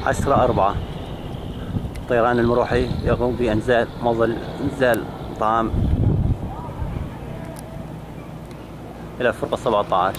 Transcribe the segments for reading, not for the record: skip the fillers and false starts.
10/4 الطيران المروحي يقوم بإنزال مظل إنزال طعام إلى الفرقة 17.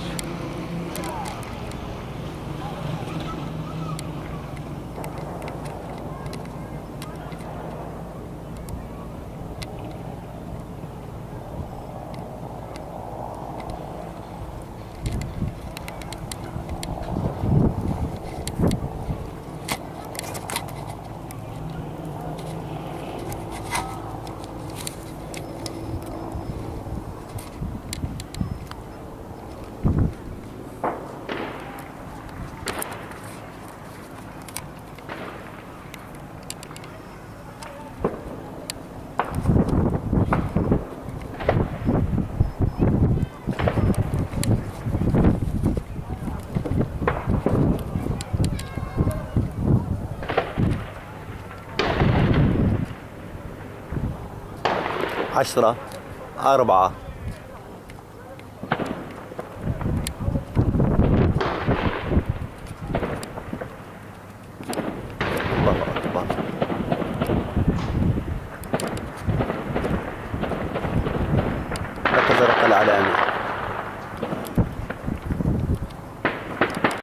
عشرة 4 الله أكبر. مركز الرقة العالمي.